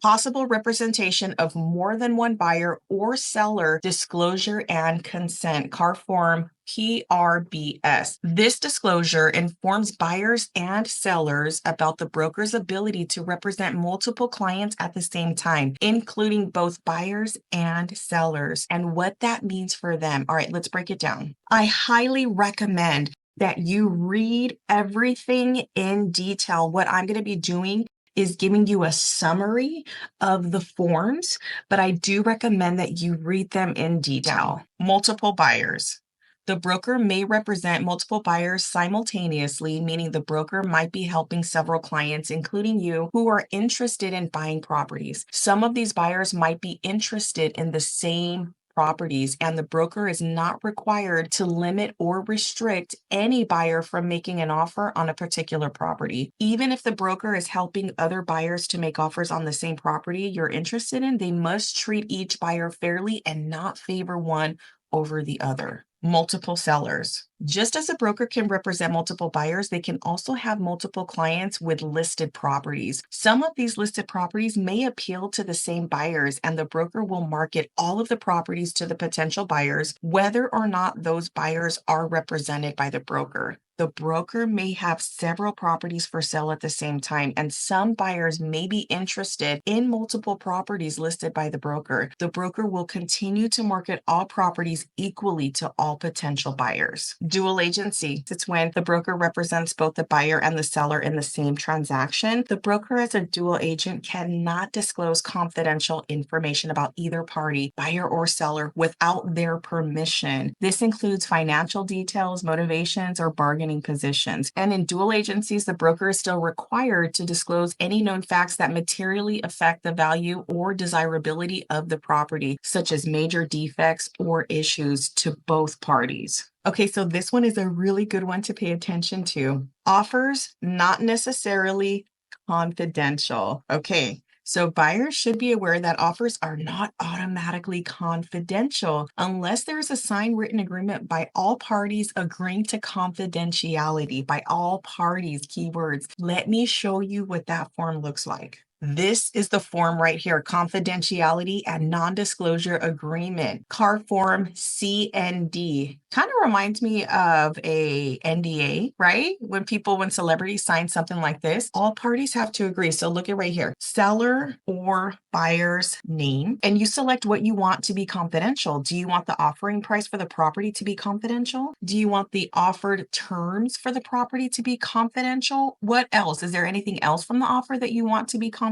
Possible representation of more than one buyer or seller, disclosure and consent, C.A.R form PRBS. This disclosure informs buyers and sellers about the broker's ability to represent multiple clients at the same time, including both buyers and sellers, and what that means for them. All right, let's break it down. I highly recommend that you read everything in detail. What I'm going to be doing is giving you a summary of the forms, but I do recommend that you read them in detail. Multiple buyers. The broker may represent multiple buyers simultaneously, meaning the broker might be helping several clients, including you, who are interested in buying properties. Some of these buyers might be interested in the same properties, and the broker is not required to limit or restrict any buyer from making an offer on a particular property. Even if the broker is helping other buyers to make offers on the same property you're interested in, they must treat each buyer fairly and not favor one over the other. Multiple sellers. Just as a broker can represent multiple buyers, they can also have multiple clients with listed properties. Some of these listed properties may appeal to the same buyers, and the broker will market all of the properties to the potential buyers, whether or not those buyers are represented by the broker. The broker may have several properties for sale at the same time, and some buyers may be interested in multiple properties listed by the broker. The broker will continue to market all properties equally to all potential buyers. Dual agency. It's when the broker represents both the buyer and the seller in the same transaction. The broker as a dual agent cannot disclose confidential information about either party, buyer or seller, without their permission. This includes financial details, motivations, or bargaining positions. And in dual agencies, the broker is still required to disclose any known facts that materially affect the value or desirability of the property, such as major defects or issues to both parties. Okay, so this one is a really good one to pay attention to. Offers not necessarily confidential. Okay. So buyers should be aware that offers are not automatically confidential unless there is a signed written agreement by all parties agreeing to confidentiality. By all parties, keywords. Let me show you what that form looks like. This is the form right here, Confidentiality and Non-Disclosure Agreement, C.A.R form CND. Kind of reminds me of a NDA, right? When celebrities sign something like this, all parties have to agree. So look at right here, seller or buyer's name, and you select what you want to be confidential. Do you want the offering price for the property to be confidential? Do you want the offered terms for the property to be confidential? What else? Is there anything else from the offer that you want to be confidential?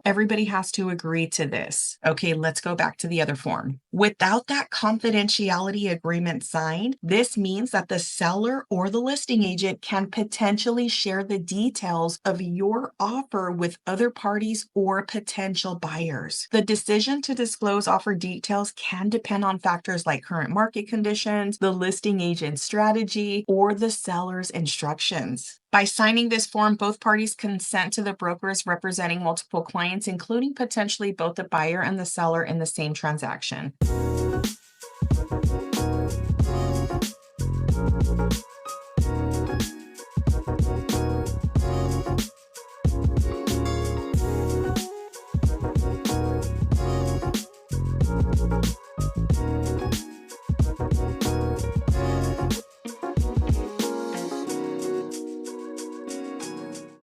Everybody has to agree to this. Okay, let's go back to the other form. Without that confidentiality agreement signed, this means that the seller or the listing agent can potentially share the details of your offer with other parties or potential buyers. The decision to disclose offer details can depend on factors like current market conditions, the listing agent's strategy, or the seller's instructions. By signing this form, both parties consent to the brokers representing multiple clients, including potentially both the buyer and the seller in the same transaction.